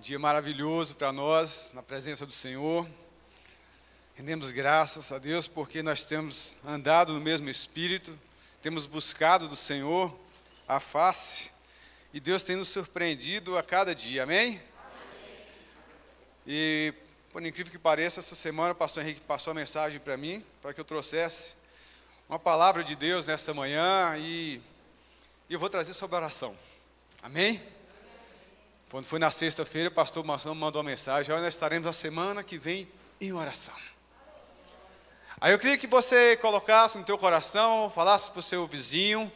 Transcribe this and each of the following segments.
Dia maravilhoso para nós, na presença do Senhor. Rendemos graças a Deus porque nós temos andado no mesmo Espírito, temos buscado do Senhor a face, e Deus tem nos surpreendido a cada dia, amém? E, por incrível que pareça, essa semana o pastor Henrique passou a mensagem para mim, para que eu trouxesse uma palavra de Deus nesta manhã, e eu vou trazer sobre a oração, amém? Quando foi na sexta-feira, o pastor Marcelo mandou uma mensagem: olha, nós estaremos a semana que vem em oração. Aí eu queria que você colocasse no teu coração, falasse para o seu vizinho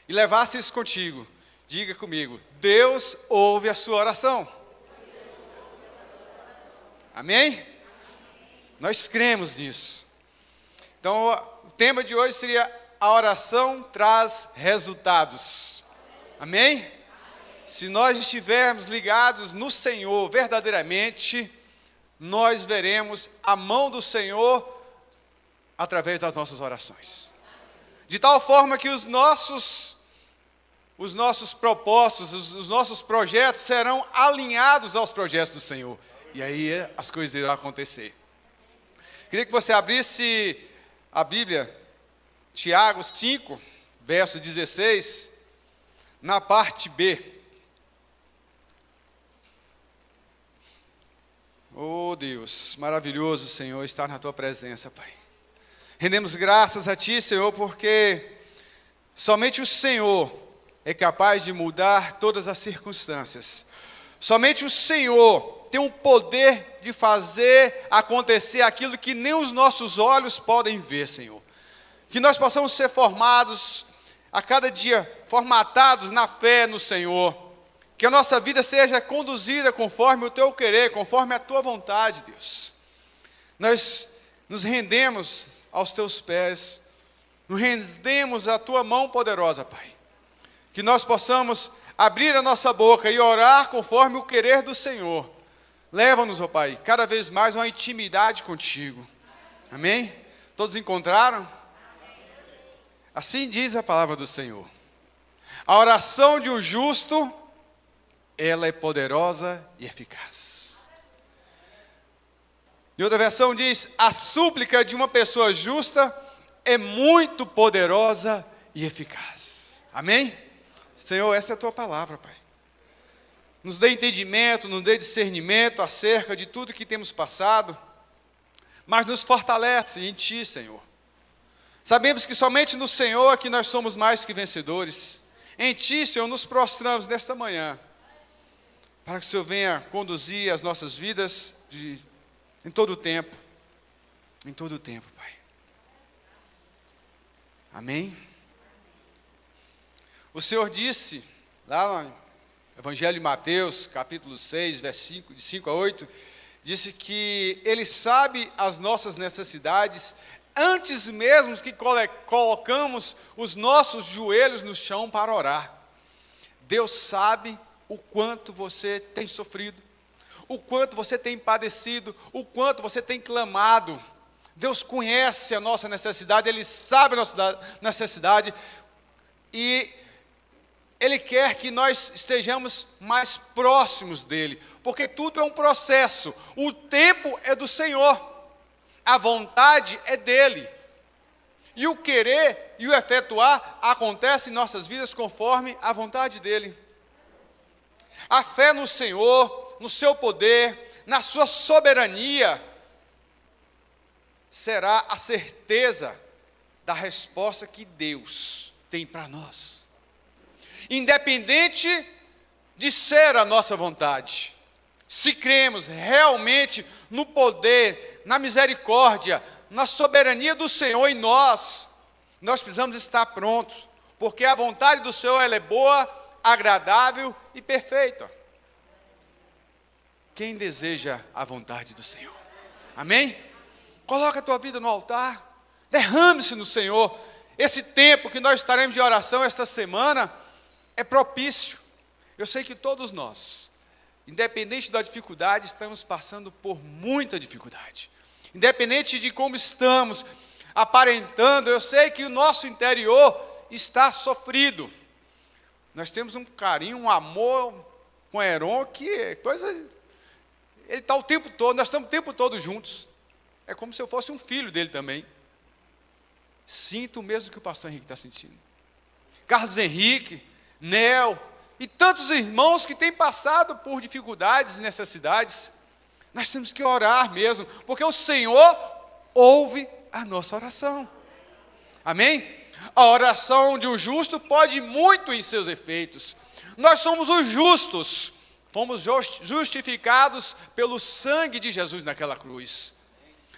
e levasse isso contigo. Diga comigo: Deus ouve a sua oração. Amém? Nós cremos nisso. Então, o tema de hoje seria: a oração traz resultados. Amém? Se nós estivermos ligados no Senhor verdadeiramente, nós veremos a mão do Senhor através das nossas orações. De tal forma que os nossos propósitos, os nossos projetos serão alinhados aos projetos do Senhor. E aí as coisas irão acontecer. Queria que você abrisse a Bíblia, Tiago 5, verso 16, na parte B. Oh Deus, maravilhoso, Senhor, estar na Tua presença, Pai. Rendemos graças a Ti, Senhor, porque somente o Senhor é capaz de mudar todas as circunstâncias. Somente o Senhor tem o poder de fazer acontecer aquilo que nem os nossos olhos podem ver, Senhor. Que nós possamos ser formados a cada dia, formatados na fé no Senhor. Que a nossa vida seja conduzida conforme o Teu querer, conforme a Tua vontade, Deus. Nós nos rendemos aos Teus pés, nos rendemos à Tua mão poderosa, Pai. Que nós possamos abrir a nossa boca e orar conforme o querer do Senhor. Leva-nos, ó Pai, cada vez mais uma intimidade contigo. Amém? Todos encontraram? Assim diz a palavra do Senhor. A oração de um justo, ela é poderosa e eficaz. Em outra versão diz: a súplica de uma pessoa justa é muito poderosa e eficaz. Amém? Senhor, essa é a Tua palavra, Pai. Nos dê entendimento, nos dê discernimento acerca de tudo que temos passado, mas nos fortalece em Ti, Senhor. Sabemos que somente no Senhor é que nós somos mais que vencedores. Em Ti, Senhor, nos prostramos nesta manhã, para que o Senhor venha conduzir as nossas vidas em todo o tempo. Em todo o tempo, Pai. Amém? O Senhor disse, lá no Evangelho de Mateus, capítulo 6, versículo de 5 a 8, disse que Ele sabe as nossas necessidades, antes mesmo que colocamos os nossos joelhos no chão para orar. Deus sabe o quanto você tem sofrido, o quanto você tem padecido, o quanto você tem clamado. Deus conhece a nossa necessidade, Ele sabe a nossa necessidade, e Ele quer que nós estejamos mais próximos dEle, porque tudo é um processo. O tempo é do Senhor, a vontade é dEle, e o querer e o efetuar acontece em nossas vidas conforme a vontade dEle. A fé no Senhor, no seu poder, na sua soberania, será a certeza da resposta que Deus tem para nós. Independente de ser a nossa vontade, se cremos realmente no poder, na misericórdia, na soberania do Senhor em nós precisamos estar prontos, porque a vontade do Senhor ela é boa, agradável e perfeita. Quem deseja a vontade do Senhor? Amém? Coloca a tua vida no altar, derrame-se no Senhor. Esse tempo que nós estaremos de oração esta semana é propício. Eu sei que todos nós, independente da dificuldade, estamos passando por muita dificuldade. Independente de como estamos aparentando, eu sei que o nosso interior está sofrido. Nós temos um carinho, um amor com Heron, que é coisa... Ele está o tempo todo, nós estamos o tempo todo juntos. É como se eu fosse um filho dele também. Sinto o mesmo que o pastor Henrique está sentindo. Carlos Henrique, Nel, e tantos irmãos que têm passado por dificuldades e necessidades. Nós temos que orar mesmo, porque o Senhor ouve a nossa oração. Amém? A oração de um justo pode muito em seus efeitos. Nós somos os justos, fomos justificados pelo sangue de Jesus naquela cruz.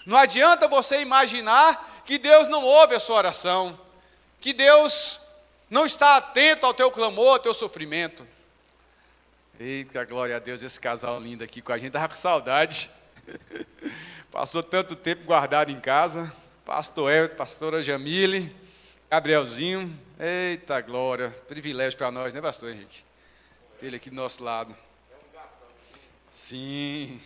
Não adianta você imaginar que Deus não ouve a sua oração, que Deus não está atento ao teu clamor, ao teu sofrimento. Eita, glória a Deus, esse casal lindo aqui com a gente, estava com saudade. Passou tanto tempo guardado em casa. Pastor Everton, pastora Jamile, Gabrielzinho. Eita, glória, privilégio para nós, né, pastor Henrique? Ter ele aqui do nosso lado. Sim.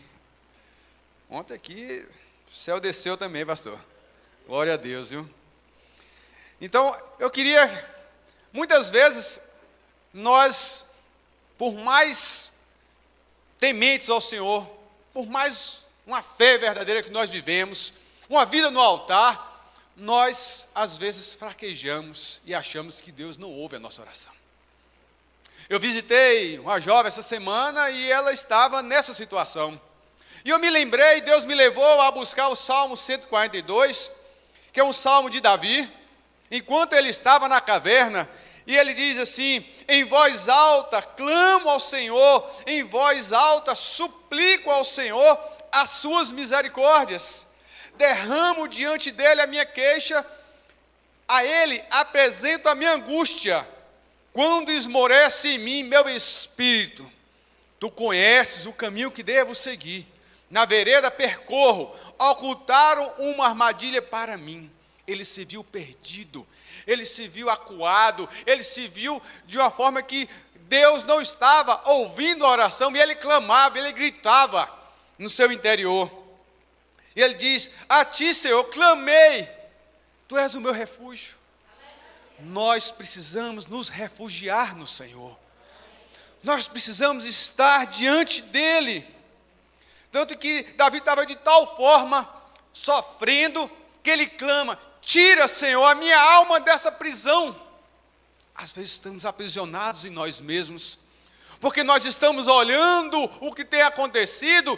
Ontem aqui, o céu desceu também, pastor. Glória a Deus, viu? Então, eu queria, muitas vezes, nós, por mais tementes ao Senhor, por mais uma fé verdadeira que nós vivemos, uma vida no altar, nós, às vezes, fraquejamos e achamos que Deus não ouve a nossa oração. Eu visitei uma jovem essa semana e ela estava nessa situação. E eu me lembrei, Deus me levou a buscar o Salmo 142, que é um salmo de Davi, enquanto ele estava na caverna, e ele diz assim: em voz alta clamo ao Senhor, em voz alta suplico ao Senhor as suas misericórdias, derramo diante dele a minha queixa, a ele apresento a minha angústia, quando esmorece em mim meu espírito, tu conheces o caminho que devo seguir, na vereda percorro, ocultaram uma armadilha para mim. Ele se viu perdido, ele se viu acuado, ele se viu de uma forma que Deus não estava ouvindo a oração, e ele clamava, ele gritava no seu interior. E ele diz: a ti, Senhor, clamei, tu és o meu refúgio. Nós precisamos nos refugiar no Senhor, nós precisamos estar diante dele. Tanto que Davi estava de tal forma, sofrendo, que ele clama: tira, Senhor, a minha alma dessa prisão. Às vezes estamos aprisionados em nós mesmos, porque nós estamos olhando o que tem acontecido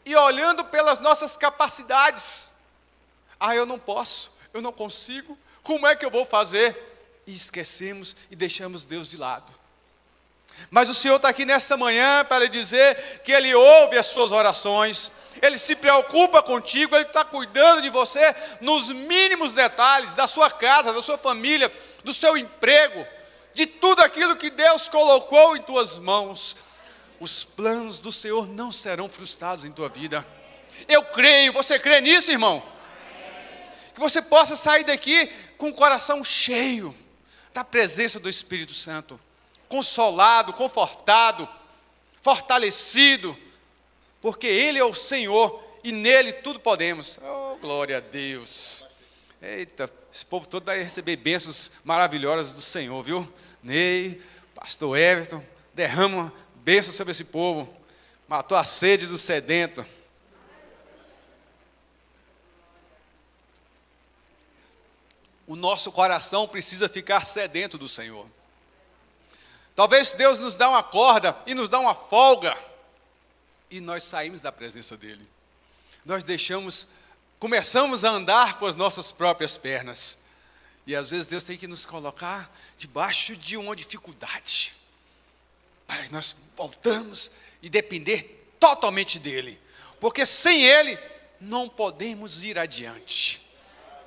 e olhando pelas nossas capacidades. Eu não posso, eu não consigo, como é que eu vou fazer? E esquecemos e deixamos Deus de lado. Mas o Senhor está aqui nesta manhã para lhe dizer que Ele ouve as suas orações, Ele se preocupa contigo, Ele está cuidando de você nos mínimos detalhes, da sua casa, da sua família, do seu emprego, de tudo aquilo que Deus colocou em tuas mãos. Os planos do Senhor não serão frustrados em tua vida. Eu creio, você crê nisso, irmão? Que você possa sair daqui com o coração cheio da presença do Espírito Santo, consolado, confortado, fortalecido, porque Ele é o Senhor e nele tudo podemos. Oh, glória a Deus. Eita, esse povo todo vai receber bênçãos maravilhosas do Senhor, viu? Ney, pastor Everton, derrama bênçãos sobre esse povo, matou a sede do sedento. O nosso coração precisa ficar sedento do Senhor. Talvez Deus nos dá uma corda e nos dá uma folga, e nós saímos da presença dEle. Nós começamos a andar com as nossas próprias pernas. E às vezes Deus tem que nos colocar debaixo de uma dificuldade, para que nós voltamos e depender totalmente dEle. Porque sem Ele não podemos ir adiante.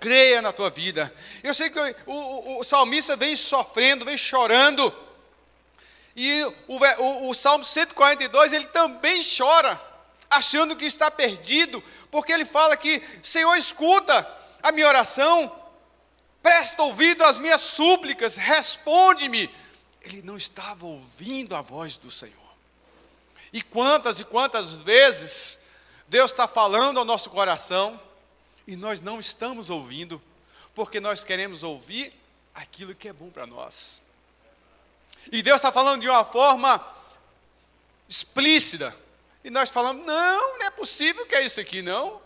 Creia na tua vida. Eu sei que o salmista vem sofrendo, vem chorando. E o Salmo 142, ele também chora, achando que está perdido, porque ele fala que: Senhor, escuta a minha oração, presta ouvido às minhas súplicas, responde-me. Ele não estava ouvindo a voz do Senhor. E quantas vezes Deus está falando ao nosso coração, e nós não estamos ouvindo, porque nós queremos ouvir aquilo que é bom para nós. E Deus está falando de uma forma explícita. E nós falamos, não é possível que é isso aqui, não.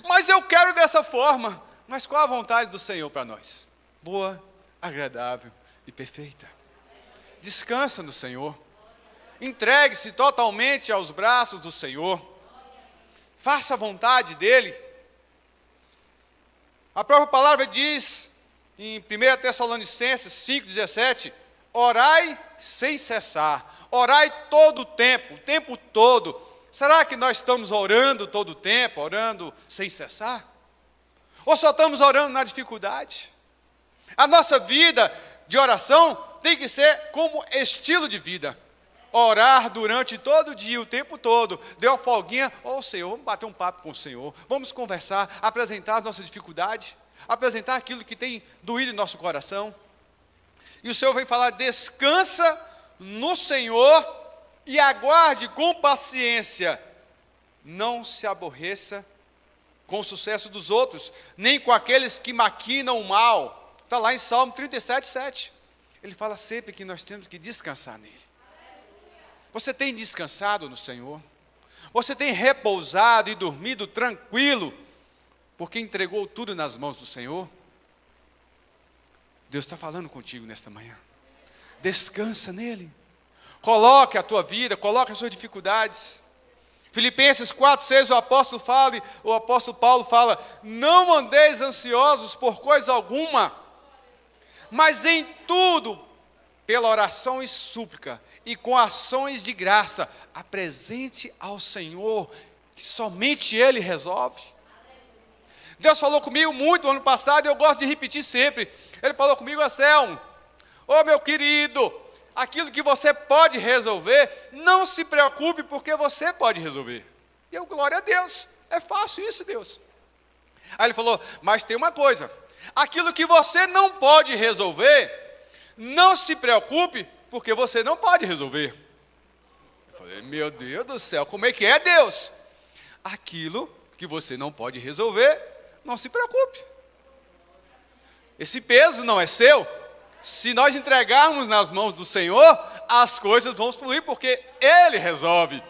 Mas eu quero dessa forma. Mas qual a vontade do Senhor para nós? Boa, agradável e perfeita. Descansa no Senhor. Entregue-se totalmente aos braços do Senhor. Faça a vontade dEle. A própria palavra diz, em 1 Tessalonicenses 5,17, orai sem cessar. Orai todo o tempo todo. Será que nós estamos orando todo o tempo, orando sem cessar? Ou só estamos orando na dificuldade? A nossa vida de oração tem que ser como estilo de vida. Orar durante todo o dia, o tempo todo. Deu a folguinha, Senhor, vamos bater um papo com o Senhor. Vamos conversar, apresentar a nossa dificuldade, apresentar aquilo que tem doído em nosso coração. E o Senhor vem falar, descansa no Senhor e aguarde com paciência. Não se aborreça com o sucesso dos outros, nem com aqueles que maquinam o mal. Está lá em Salmo 37:7. Ele fala sempre que nós temos que descansar nele. Você tem descansado no Senhor? Você tem repousado e dormido tranquilo, porque entregou tudo nas mãos do Senhor? Deus está falando contigo nesta manhã. Descansa nele. Coloque a tua vida, coloque as suas dificuldades. Filipenses 4:6, o apóstolo Paulo fala, não andeis ansiosos por coisa alguma, mas em tudo, pela oração e súplica, e com ações de graça, apresente ao Senhor, que somente Ele resolve. Deus falou comigo muito no ano passado, e eu gosto de repetir sempre. Ele falou comigo, Anselmo, meu querido, aquilo que você pode resolver, não se preocupe, porque você pode resolver. E eu, glória a Deus, é fácil isso, Deus. Aí ele falou, mas tem uma coisa, aquilo que você não pode resolver, não se preocupe, porque você não pode resolver. Eu falei, meu Deus do céu, como é que é, Deus? Aquilo que você não pode resolver, não se preocupe. Esse peso não é seu. Se nós entregarmos nas mãos do Senhor, as coisas vão fluir, porque Ele resolve.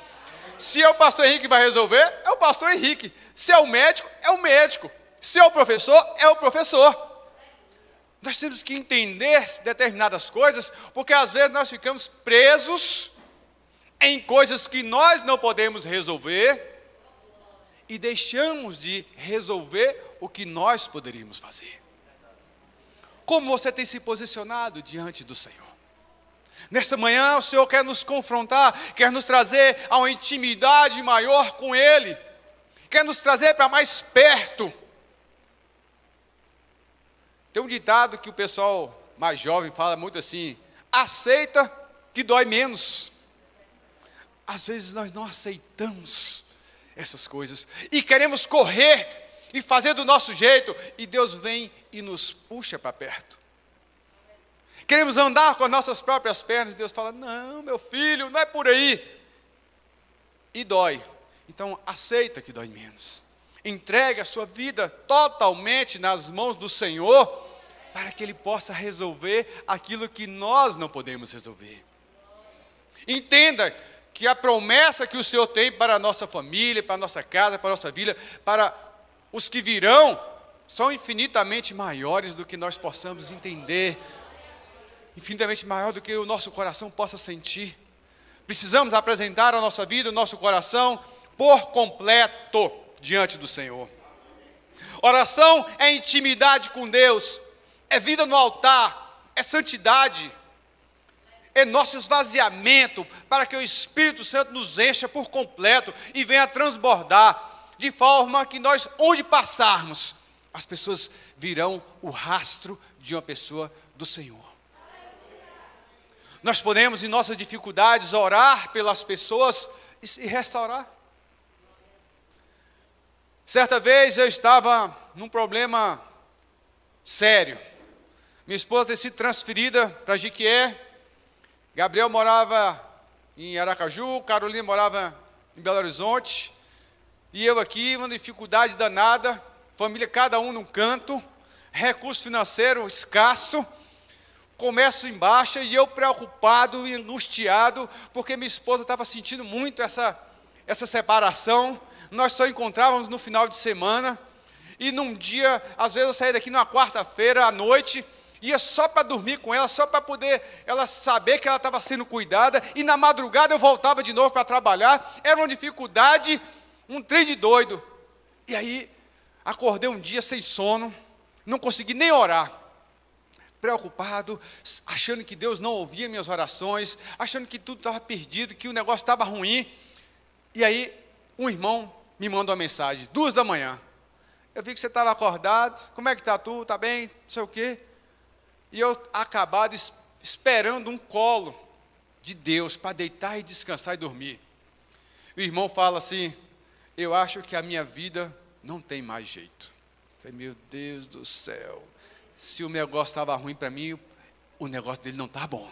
Se é o pastor Henrique que vai resolver, é o pastor Henrique. Se é o médico, é o médico. Se é o professor. Nós temos que entender determinadas coisas, porque às vezes nós ficamos presos em coisas que nós não podemos resolver e deixamos de resolver o que nós poderíamos fazer. Como você tem se posicionado diante do Senhor? Nesta manhã o Senhor quer nos confrontar, quer nos trazer a uma intimidade maior com Ele, quer nos trazer para mais perto. Tem um ditado que o pessoal mais jovem fala muito assim, aceita que dói menos. Às vezes nós não aceitamos essas coisas e queremos correr e fazer do nosso jeito, e Deus vem e nos puxa para perto. Queremos andar com as nossas próprias pernas, e Deus fala, não, meu filho, não é por aí. E dói. Então aceita que dói menos. Entregue a sua vida totalmente nas mãos do Senhor, para que Ele possa resolver aquilo que nós não podemos resolver. Entenda que a promessa que o Senhor tem para a nossa família, para a nossa casa, para a nossa vida, para os que virão, são infinitamente maiores do que nós possamos entender, infinitamente maior do que o nosso coração possa sentir. Precisamos apresentar a nossa vida, o nosso coração, por completo, diante do Senhor. Oração é intimidade com Deus, é vida no altar, é santidade, é nosso esvaziamento, para que o Espírito Santo nos encha por completo e venha transbordar, de forma que nós, onde passarmos, as pessoas virão o rastro de uma pessoa do Senhor. Nós podemos, em nossas dificuldades, orar pelas pessoas e restaurar. Certa vez eu estava num problema sério. Minha esposa tinha sido transferida para Jiquié. Gabriel morava em Aracaju, Carolina morava em Belo Horizonte. E eu aqui, uma dificuldade danada, família cada um num canto, recurso financeiro escasso, começo em baixa e eu preocupado e angustiado, porque minha esposa estava sentindo muito essa separação. Nós só encontrávamos no final de semana, e num dia, às vezes eu saía daqui numa quarta-feira à noite, ia só para dormir com ela, só para poder ela saber que ela estava sendo cuidada, e na madrugada eu voltava de novo para trabalhar. Era uma dificuldade, um trem de doido. E aí, acordei um dia sem sono, não consegui nem orar, preocupado, achando que Deus não ouvia minhas orações, achando que tudo estava perdido, que o negócio estava ruim. E aí, um irmão me manda uma mensagem, 2 da manhã. Eu vi que você estava acordado, como é que está tu? Está bem? Não sei o quê. E eu acabado esperando um colo de Deus para deitar e descansar e dormir. O irmão fala assim: eu acho que a minha vida não tem mais jeito. Eu falei, meu Deus do céu, se o negócio estava ruim para mim, o negócio dele não está bom.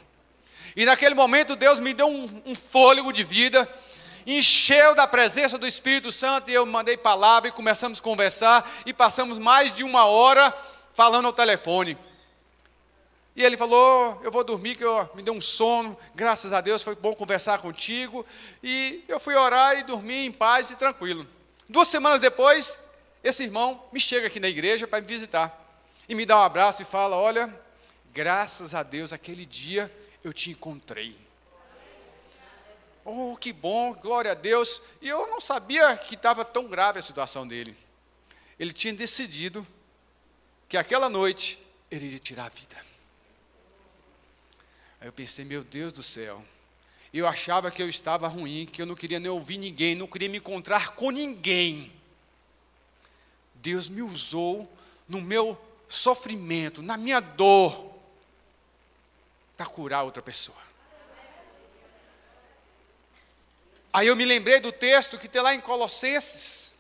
E naquele momento Deus me deu um fôlego de vida, encheu da presença do Espírito Santo, e eu mandei palavra e começamos a conversar, e passamos mais de 1 hora falando ao telefone. E ele falou, eu vou dormir, que me deu um sono, graças a Deus, foi bom conversar contigo. E eu fui orar e dormi em paz e tranquilo. 2 semanas depois, esse irmão me chega aqui na igreja para me visitar. E me dá um abraço e fala, olha, graças a Deus, aquele dia eu te encontrei. Oh, que bom, glória a Deus. E eu não sabia que estava tão grave a situação dele. Ele tinha decidido que aquela noite ele iria tirar a vida. Aí eu pensei, meu Deus do céu, eu achava que eu estava ruim, que eu não queria nem ouvir ninguém, não queria me encontrar com ninguém. Deus me usou no meu sofrimento, na minha dor, para curar outra pessoa. Aí eu me lembrei do texto que tem lá em Colossenses: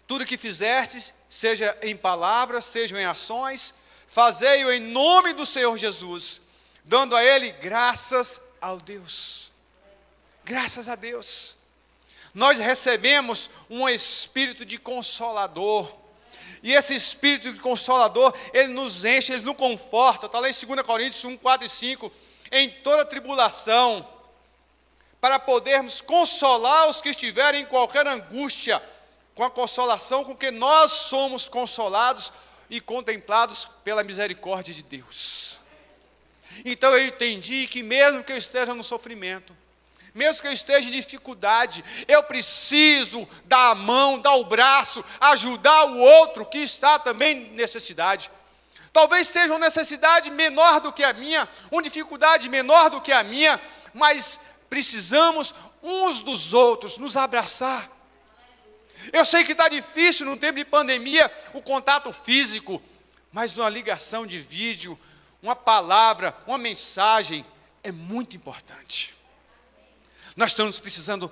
tudo que fizerdes, seja em palavras, seja em ações, fazei-o em nome do Senhor Jesus, dando a Ele graças ao Deus. Graças a Deus. Nós recebemos um espírito de consolador. E esse espírito de consolador, ele nos enche, ele nos conforta. Está lá em 2 Coríntios 1, 4 e 5. Em toda tribulação, para podermos consolar os que estiverem em qualquer angústia, com a consolação com que nós somos consolados e contemplados pela misericórdia de Deus. Então eu entendi que mesmo que eu esteja no sofrimento, mesmo que eu esteja em dificuldade, eu preciso dar a mão, dar o braço, ajudar o outro que está também em necessidade. Talvez seja uma necessidade menor do que a minha, uma dificuldade menor do que a minha, mas precisamos uns dos outros nos abraçar. Eu sei que está difícil no tempo de pandemia o contato físico, mas uma ligação de vídeo, uma palavra, uma mensagem é muito importante. Nós estamos precisando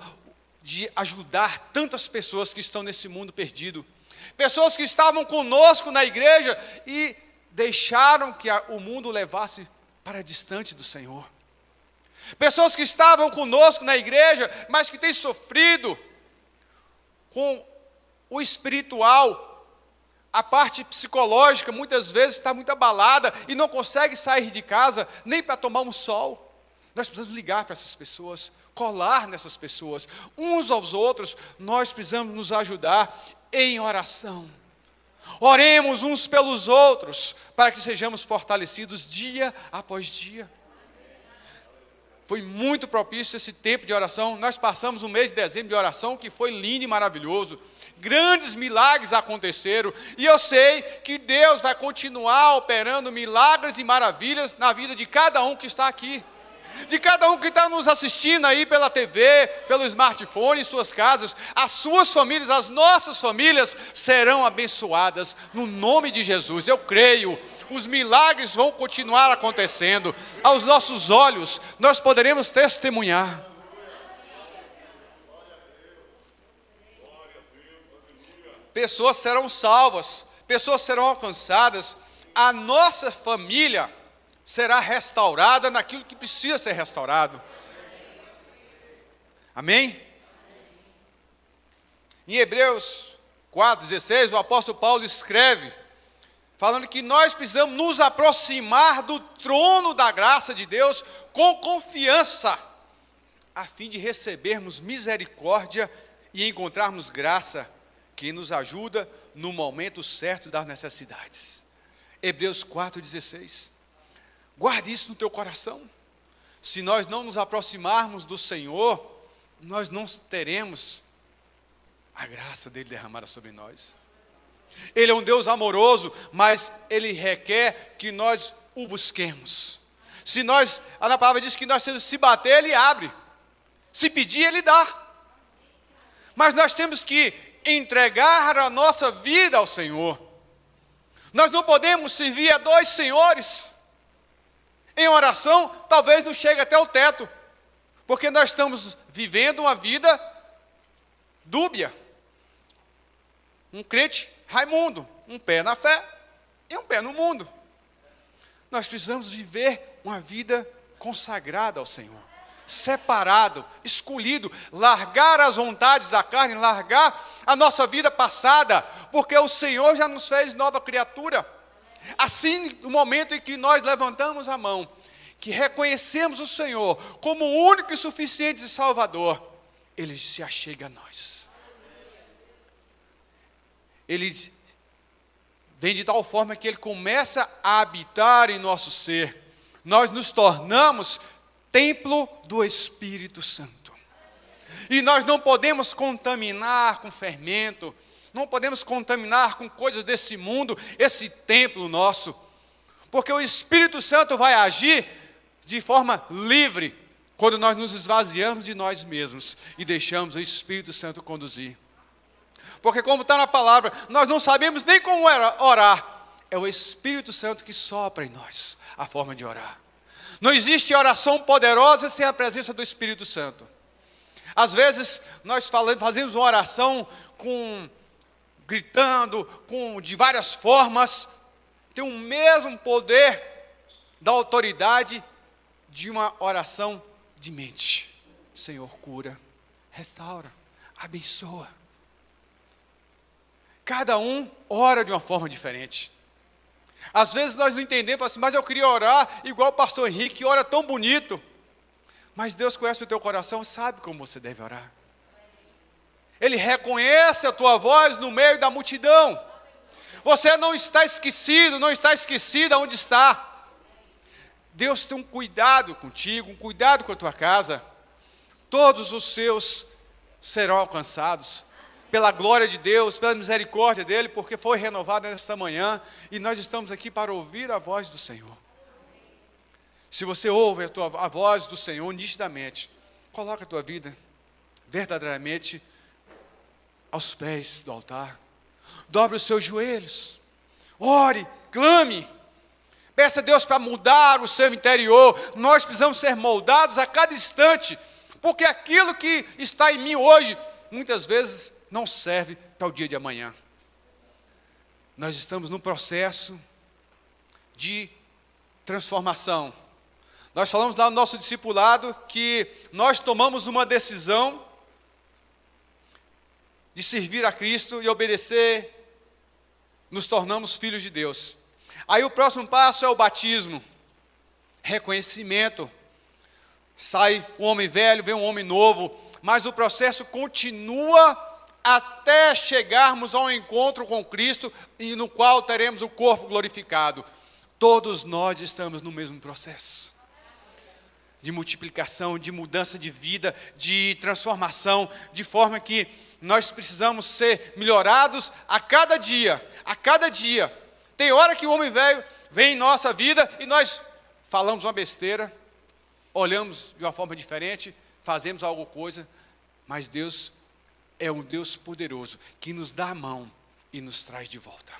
de ajudar tantas pessoas que estão nesse mundo perdido. Pessoas que estavam conosco na igreja e deixaram que o mundo levasse para distante do Senhor. Pessoas que estavam conosco na igreja, mas que têm sofrido com o espiritual. A parte psicológica muitas vezes está muito abalada e não consegue sair de casa nem para tomar um sol. Nós precisamos ligar para essas pessoas, colar nessas pessoas, uns aos outros. Nós precisamos nos ajudar em oração. Oremos uns pelos outros, para que sejamos fortalecidos dia após dia. Foi muito propício esse tempo de oração. Nós passamos um mês de dezembro de oração que foi lindo e maravilhoso. Grandes milagres aconteceram. E eu sei que Deus vai continuar operando milagres e maravilhas na vida de cada um que está aqui. De cada um que está nos assistindo aí pela TV, pelo smartphone, em suas casas. As suas famílias, as nossas famílias serão abençoadas no nome de Jesus. Eu creio. Os milagres vão continuar acontecendo. Aos nossos olhos, nós poderemos testemunhar. Pessoas serão salvas, pessoas serão alcançadas. A nossa família será restaurada naquilo que precisa ser restaurado. Amém? Em Hebreus 4:16, o apóstolo Paulo escreve: falando que nós precisamos nos aproximar do trono da graça de Deus com confiança, a fim de recebermos misericórdia e encontrarmos graça que nos ajuda no momento certo das necessidades. Hebreus 4,16. Guarde isso no teu coração. Se nós não nos aproximarmos do Senhor, nós não teremos a graça dele derramada sobre nós. Ele é um Deus amoroso, mas Ele requer que nós o busquemos. A palavra diz que nós temos que se bater, Ele abre. Se pedir, Ele dá. Mas nós temos que entregar a nossa vida ao Senhor. Nós não podemos servir a dois senhores. Em oração, talvez não chegue até o teto, porque nós estamos vivendo uma vida dúbia. Um crente Raimundo, um pé na fé e um pé no mundo. Nós precisamos viver uma vida consagrada ao Senhor, separado, escolhido, largar as vontades da carne, largar a nossa vida passada, porque o Senhor já nos fez nova criatura. Assim, no momento em que nós levantamos a mão, que reconhecemos o Senhor como o único e suficiente Salvador, Ele se achega a nós. Ele vem de tal forma que Ele começa a habitar em nosso ser. Nós nos tornamos templo do Espírito Santo. E nós não podemos contaminar com fermento, não podemos contaminar com coisas desse mundo, esse templo nosso. Porque o Espírito Santo vai agir de forma livre, quando nós nos esvaziamos de nós mesmos e deixamos o Espírito Santo conduzir. Porque como está na palavra, nós não sabemos nem como orar. É o Espírito Santo que sopra em nós a forma de orar. Não existe oração poderosa sem a presença do Espírito Santo. Às vezes, nós fazemos uma oração gritando, de várias formas, tem o mesmo poder da autoridade de uma oração de mente. Senhor, cura, restaura, abençoa. Cada um ora de uma forma diferente. Às vezes nós não entendemos, assim, mas eu queria orar igual o pastor Henrique, que ora tão bonito. Mas Deus conhece o teu coração, sabe como você deve orar. Ele reconhece a tua voz no meio da multidão. Você não está esquecido, não está esquecida onde está. Deus tem um cuidado contigo, um cuidado com a tua casa. Todos os seus serão alcançados pela glória de Deus, pela misericórdia dEle, porque foi renovado nesta manhã, e nós estamos aqui para ouvir a voz do Senhor. Se você ouve a voz do Senhor nitidamente, coloca a tua vida verdadeiramente aos pés do altar. Dobre os seus joelhos, ore, clame, peça a Deus para mudar o seu interior. Nós precisamos ser moldados a cada instante, porque aquilo que está em mim hoje, muitas vezes não serve para o dia de amanhã. Nós estamos num processo de transformação. Nós falamos lá no nosso discipulado que nós tomamos uma decisão de servir a Cristo e obedecer, nos tornamos filhos de Deus. Aí o próximo passo é o batismo, reconhecimento. Sai um homem velho, vem um homem novo, mas o processo continua até chegarmos ao encontro com Cristo, e no qual teremos o corpo glorificado. Todos nós estamos no mesmo processo de multiplicação, de mudança de vida, de transformação, de forma que nós precisamos ser melhorados a cada dia, a cada dia. Tem hora que o homem velho vem em nossa vida e nós falamos uma besteira, olhamos de uma forma diferente, fazemos alguma coisa, mas Deus é um Deus poderoso, que nos dá a mão e nos traz de volta.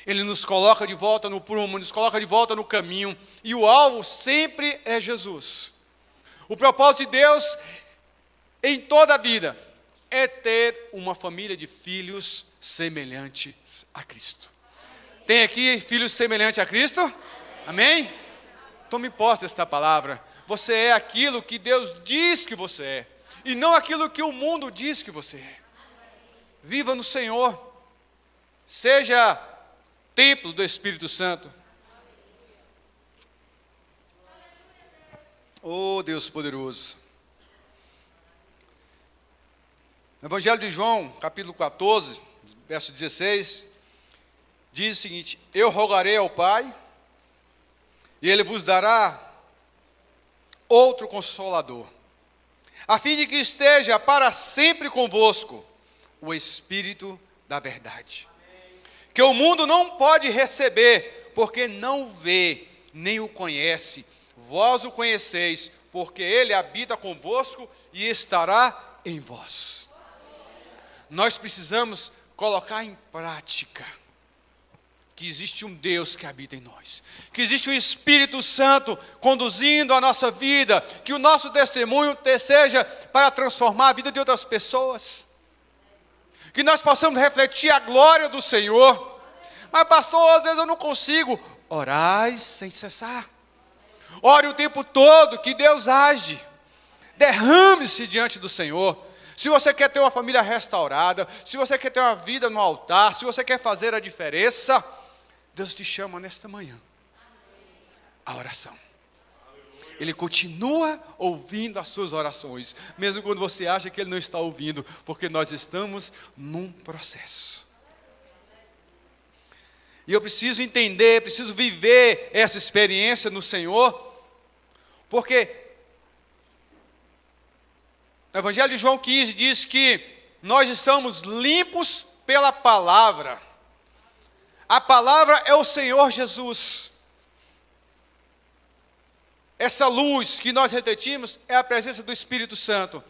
Ele nos coloca de volta no prumo, nos coloca de volta no caminho, e o alvo sempre é Jesus. O propósito de Deus em toda a vida é ter uma família de filhos semelhantes a Cristo. Tem aqui filhos semelhantes a Cristo? Amém? Tome posse desta palavra. Você é aquilo que Deus diz que você é, e não aquilo que o mundo diz que você é. Viva no Senhor. Seja templo do Espírito Santo. Oh, Deus poderoso. No Evangelho de João, capítulo 14, verso 16, diz o seguinte: eu rogarei ao Pai, e Ele vos dará outro Consolador, a fim de que esteja para sempre convosco, o Espírito da verdade, que o mundo não pode receber, porque não vê, nem o conhece. Vós o conheceis, porque Ele habita convosco e estará em vós. Nós precisamos colocar em prática que existe um Deus que habita em nós, que existe um Espírito Santo conduzindo a nossa vida, que o nosso testemunho seja para transformar a vida de outras pessoas, que nós possamos refletir a glória do Senhor. Mas pastor, às vezes eu não consigo. Orai sem cessar. Ore o tempo todo, que Deus age. Derrame-se diante do Senhor. Se você quer ter uma família restaurada, se você quer ter uma vida no altar, se você quer fazer a diferença, Deus te chama nesta manhã. A oração. Ele continua ouvindo as suas orações, mesmo quando você acha que Ele não está ouvindo, porque nós estamos num processo. E eu preciso entender, preciso viver essa experiência no Senhor, porque no Evangelho de João 15 diz que nós estamos limpos pela palavra. A palavra é o Senhor Jesus. Essa luz que nós refletimos é a presença do Espírito Santo.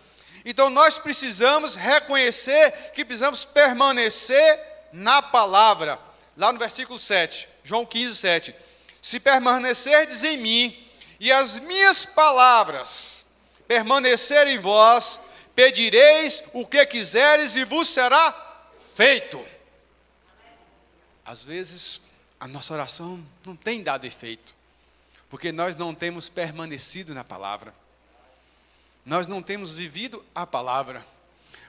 Então nós precisamos reconhecer que precisamos permanecer na palavra. Lá no versículo 7, João 15, 7. Se permanecerdes em mim, e as minhas palavras permanecerem em vós, pedireis o que quiseres e vos será feito. Às vezes, a nossa oração não tem dado efeito, porque nós não temos permanecido na palavra. Nós não temos vivido a palavra.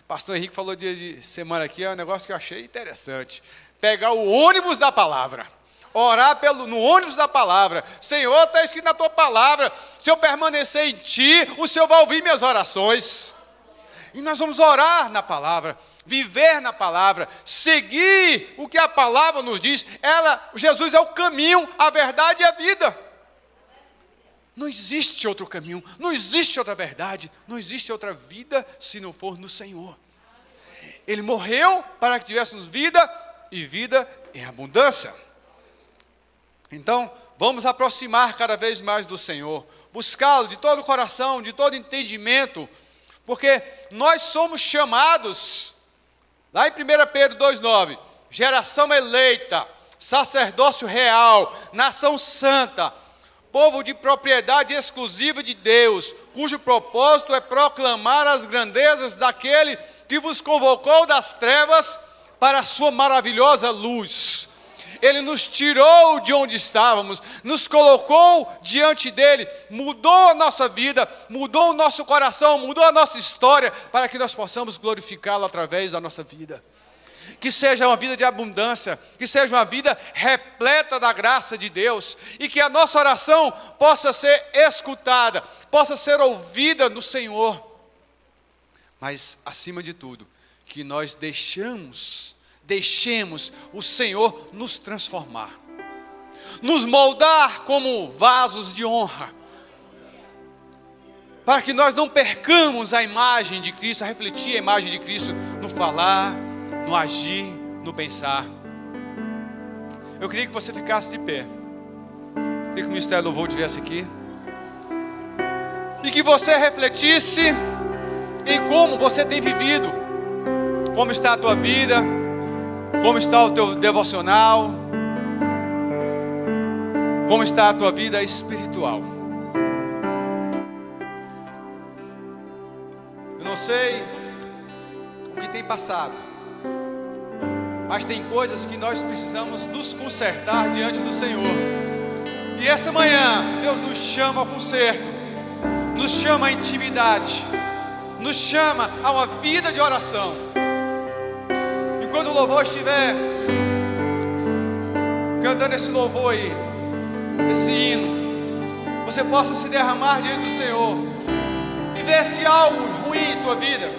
Pastor Henrique falou dia de semana aqui, é um negócio que eu achei interessante. Pegar o ônibus da palavra, orar no ônibus da palavra. Senhor, está escrito na tua palavra, se eu permanecer em ti, o Senhor vai ouvir minhas orações. E nós vamos orar na palavra, viver na palavra, seguir o que a palavra nos diz. Jesus é o caminho, a verdade e a vida. Não existe outro caminho, não existe outra verdade, não existe outra vida se não for no Senhor. Ele morreu para que tivéssemos vida e vida em abundância. Então, vamos aproximar cada vez mais do Senhor, buscá-lo de todo o coração, de todo entendimento, porque nós somos chamados, lá em 1 Pedro 2,9, geração eleita, sacerdócio real, nação santa, povo de propriedade exclusiva de Deus, cujo propósito é proclamar as grandezas daquele que vos convocou das trevas para a sua maravilhosa luz. Ele nos tirou de onde estávamos, nos colocou diante dele, mudou a nossa vida, mudou o nosso coração, mudou a nossa história, para que nós possamos glorificá-lo através da nossa vida. Que seja uma vida de abundância, que seja uma vida repleta da graça de Deus, e que a nossa oração possa ser escutada, possa ser ouvida no Senhor. Mas, acima de tudo, que nós deixemos o Senhor nos transformar, nos moldar como vasos de honra, para que nós não percamos a imagem de Cristo, a refletir a imagem de Cristo no falar, no agir, no pensar. Eu queria que você ficasse de pé. Eu queria que o Ministério do Louvor estivesse aqui. E que você refletisse em como você tem vivido. Como está a tua vida. Como está o teu devocional. Como está a tua vida espiritual. Eu não sei o que tem passado, mas tem coisas que nós precisamos nos consertar diante do Senhor. E essa manhã, Deus nos chama ao conserto, nos chama à intimidade, nos chama a uma vida de oração. Enquanto o louvor estiver cantando esse louvor aí, esse hino, você possa se derramar diante do Senhor e ver se algo ruim em tua vida,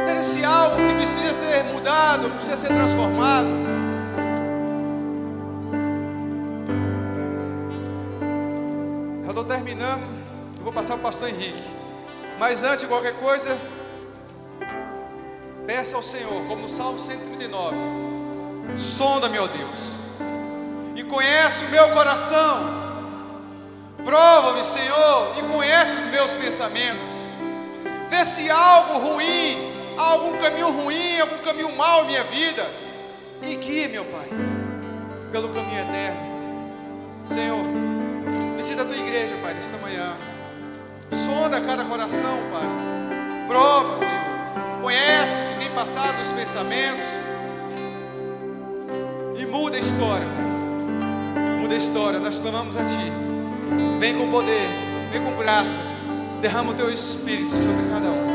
ver se algo que precisa ser mudado, precisa ser transformado. Já estou terminando, eu vou passar para o pastor Henrique, mas antes de qualquer coisa, peça ao Senhor, como no Salmo 139, sonda-me, ó Deus, e conhece o meu coração, prova-me, Senhor, e conhece os meus pensamentos, vê se há algo ruim, há algum caminho ruim, algum caminho mau em minha vida, e guie, meu Pai, pelo caminho eterno. Senhor, visita a tua igreja, Pai, nesta manhã, sonda cada coração, Pai, prova, Senhor, conhece o que tem passado nos pensamentos e muda a história, Pai. Muda a história, nós clamamos a Ti. Vem com poder, vem com graça, derrama o Teu Espírito sobre cada um.